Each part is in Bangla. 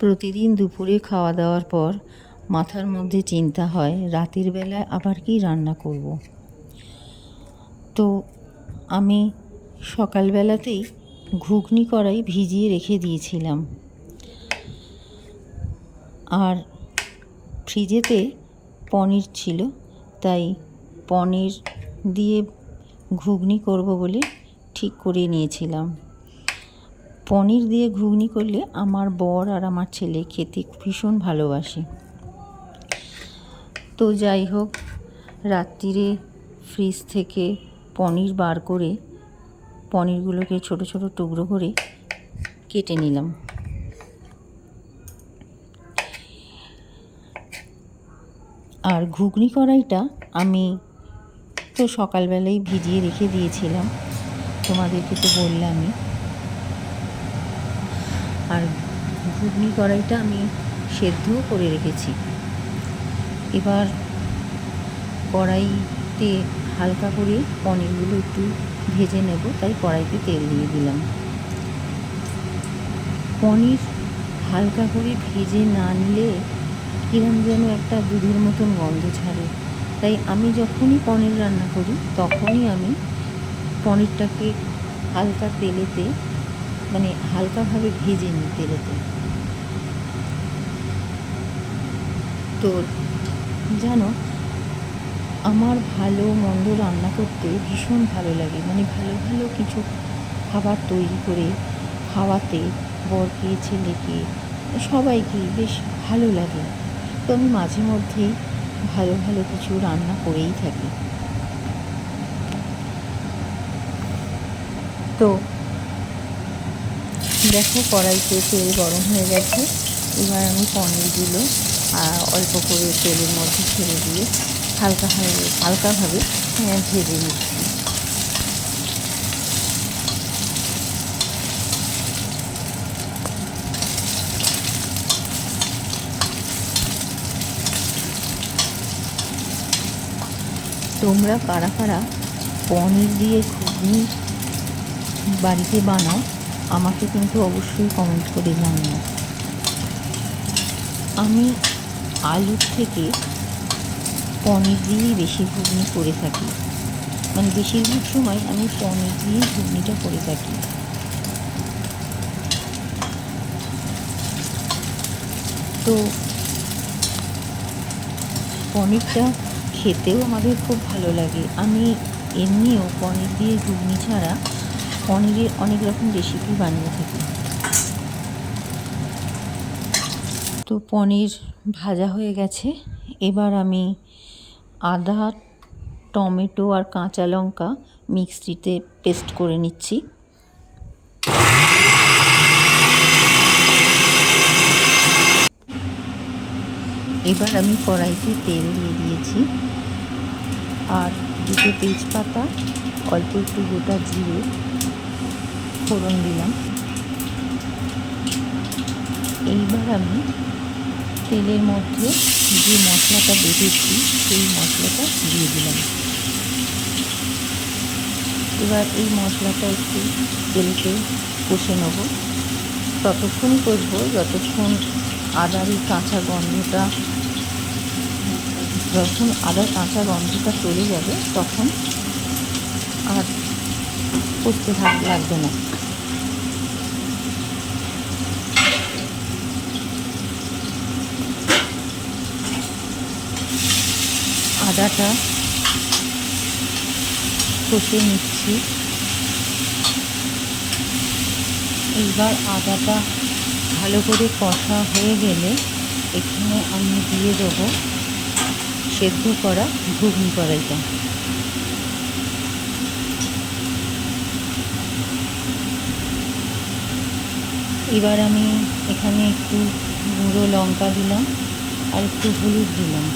প্রতিদিন দুপুরে খাওয়া দাওয়ার পর মাথার মধ্যে চিন্তা হয় রাতের বেলায় আবার কি রান্না করব। তো আমি সকালবেলাতেই ঘুগনি কড়াই ভিজিয়ে রেখে দিয়েছিলাম, আর ফ্রিজেতে পনির ছিল, তাই পনির দিয়ে ঘুগনি করব বলে ঠিক করে নিয়েছিলাম। পনির দিয়ে ঘুগনি করলে আমার বর আর আমার ছেলে খেতে ভীষণ ভালোবাসে। তো যাই হোক, রাত্রিরে ফ্রিজ থেকে পনির বার করে পনিরগুলোকে ছোট ছোট টুকরো করে কেটে নিলাম। আর ঘুগনি কড়াইটা আমি তো সকালবেলায় ভিজিয়ে রেখে দিয়েছিলাম, তোমাদেরকে তো বললামই। আর ঘুগনি কড়াইটা আমি সেদ্ধও করে রেখেছি। এবার কড়াইতে হালকা করে পনিরগুলো একটু ভেজে নেব, তাই কড়াইতে তেল দিয়ে দিলাম। পনির হালকা করে ভেজে না নিলে কিরম যেন একটা দুধের মতন গন্ধ ছাড়ে, তাই আমি যখনই পনির রান্না করি তখনই আমি পনিরটাকে হালকা তেলেতে, মানে হালকাভাবে ভেজে নিই তেলেতে। তো জানো, আমার ভালো মন্দ রান্না করতে ভীষণ ভালো লাগে, মানে ভালো ভালো কিছু খাবার তৈরি করে খাওয়াতে বরকে, ছেলেকে, সবাইকে বেশ ভালো লাগে। তো আমি মাঝে মধ্যেই ভালো ভালো কিছু রান্না করেই থাকি। তো দেখো, কড়াইতে তেল গরম হয়ে গেছে। এবার আমি পনিরগুলো অল্প করে তেলের মধ্যে ছেড়ে দিয়ে হালকাভাবে ভেজে নিচ্ছি। তোমরা কারা কারা পনির দিয়ে ঘুগনি বাড়িতে বানাও, আমাকে কিন্তু অবশ্যই কমেন্ট করে জানিও। আমি আলুর থেকে পনির দিয়েই বেশি ঘুগনি করে থাকি, মানে বেশিরভাগ সময় আমি পনির দিয়েই ঘুগনিটা করে থাকি। তো পনিরটা খেতেও আমাদের খুব ভালো লাগে। আমি এমনিও পনির দিয়ে ঘুগনি ছাড়া পনিরের অনেক রকম রেসিপি বানিয়ে থাকি। তো পনির ভাজা হয়ে গেছে। এবার আমি আদা, টমেটো আর কাঁচা লঙ্কা মিক্সিতে পেস্ট করে নিচ্ছি। এবার আমি কড়াইতে তেল দিয়ে দিয়েছি, আর দুটো তেজপাতা, অল্প একটু গোটা জিরে ফোড়ন দিলাম। এইবার আমি তেলের মধ্যে যে মশলাটা বেটেছি সেই মশলাটা দিয়ে দিলাম। এবার এই মশলাটা একটু তেলেতে কষে নেব। ততক্ষণই কষবো যতক্ষণ আদার কাঁচা গন্ধটা চলে যাবে, তখন আর কষতে লাগবে না। আদাটা কষে নিচ্ছি। এইবার আদাটা ভালো করে কষা হয়ে গেলে এখানে আমি দিয়ে দেবো সেদ্ধ করা ঘুগনি কড়াইটা। এবার আমি এখানে একটু গুঁড়ো লঙ্কা দিলাম আর একটু হলুদ দিলাম,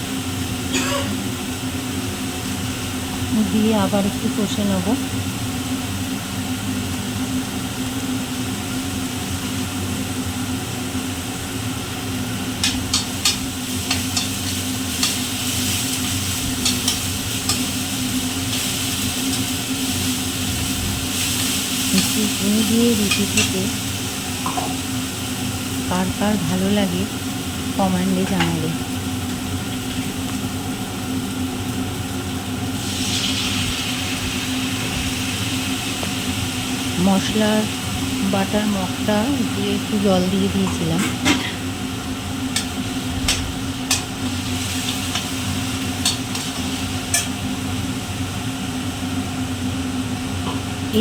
দিয়ে আবার একটু কষে নেব। একটু চিনি দিয়ে রুটি থেকে কার কার ভালো লাগে কমেন্টে জানাবে। মশলার বাটার মগটা দিয়ে একটু জল দিয়ে দিয়েছিলাম।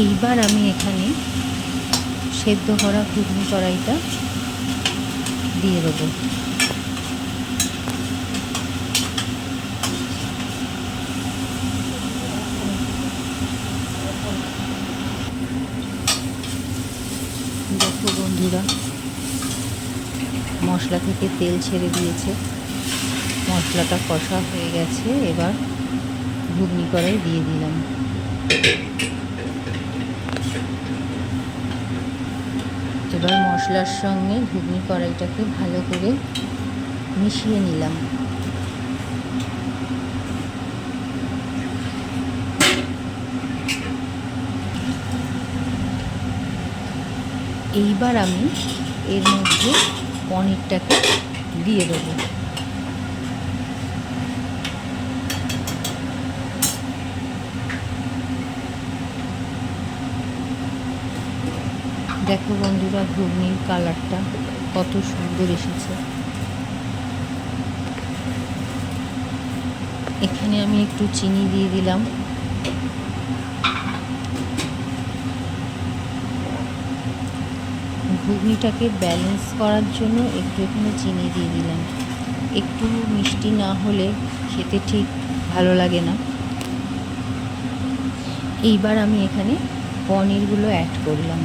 এইবার আমি এখানে সেদ্ধ করা ঘুগনি কড়াইটা দিয়ে দেবো। দেখো বন্ধুরা, মশলা থেকে তেল ছেড়ে দিয়েছে, মশলাটা কষা হয়ে গেছে। এবার ঘুগনি কড়াই দিয়ে দিলাম। এবার মশলার সঙ্গে ঘুগনি কড়াইটাকে ভালো করে মিশিয়ে নিলাম। এইবার আমি এর মধ্যে পনিরটাকে দিয়ে দেবো। দেখো বন্ধুরা, ঘুগনির কালারটা কত সুন্দর এসেছে। এখানে আমি একটু চিনি দিয়ে দিলাম। ঘুগনিটাকে ব্যালেন্স করার জন্য একটু এখানে চিনি দিয়ে দিলাম। একটু মিষ্টি না হলে খেতে ঠিক ভালো লাগে না। এইবার আমি এখানে পনিরগুলো অ্যাড করলাম।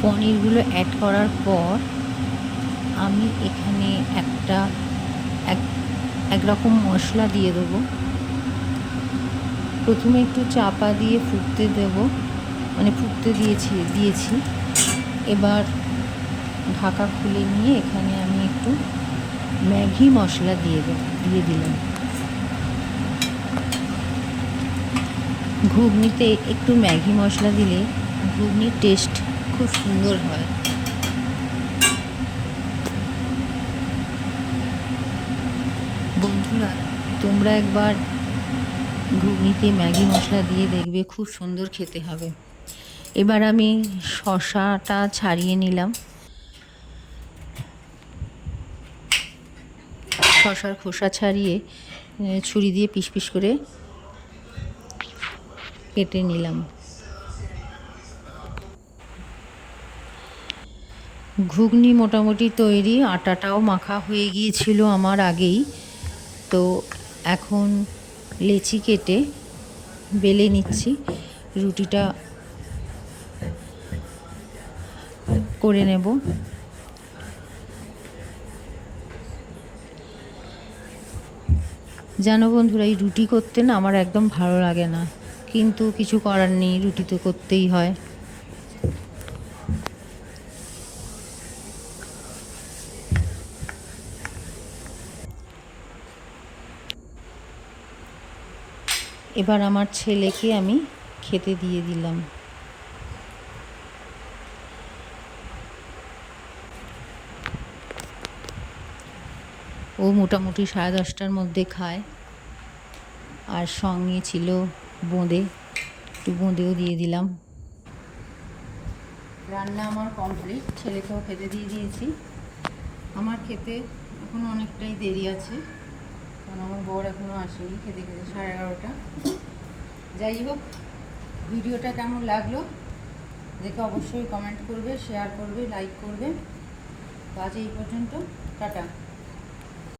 পনিরগুলো অ্যাড করার পর আমি এখানে এক রকম মশলা দিয়ে দেবো। প্রথমে একটু চাপা দিয়ে ফুটতে দেবো, মানে ফুটতে দিয়েছি। এবার ঢাকা খুলে নিয়ে এখানে আমি একটু ম্যাগি মশলা দিয়ে দিলাম। ঘুগনিতে একটু ম্যাগি মশলা দিলে ঘুগনির টেস্ট খুব সুন্দর হয়। বন্ধুরা, তোমরা একবার ঘুগনিতে ম্যাগি মশলা দিয়ে দেখবে, খুব সুন্দর খেতে হবে। এবার আমি শসাটা ছাড়িয়ে নিলাম। শসার খোসা ছাড়িয়ে ছুরি দিয়ে পিস পিস করে কেটে নিলাম। ঘুগনি মোটামুটি তৈরি, আটাটাও মাখা হয়ে গিয়েছিল আমার আগেই। তো এখন লেচি কেটে বেলে নিচ্ছি, রুটিটা করে নেব। জানো বন্ধুরা, এই রুটি করতে না আমার একদম ভালো লাগে না, কিন্তু কিছু করার নেই, রুটি তো করতেই হয়। এবার আমার ছেলেকে আমি খেতে দিয়ে দিলাম। ও মোটামুটি 10:30টার মধ্যে খায়। আর সঙ্গে ছিল বোঁদে, একটু বোঁদেও দিয়ে দিলাম। রান্না আমার কমপ্লিট, ছেলেকেও খেতে দিয়ে দিয়েছি। আমার খেতে এখন অনেকটাই দেরি আছে, কারণ আমার বর এখনও আসেনি, খেতে 11:30। যাই হোক, ভিডিওটা কেমন লাগলো দেখে অবশ্যই কমেন্ট করবে, শেয়ার করবে, লাইক করবে। তো আজ এই পর্যন্ত, টাটা।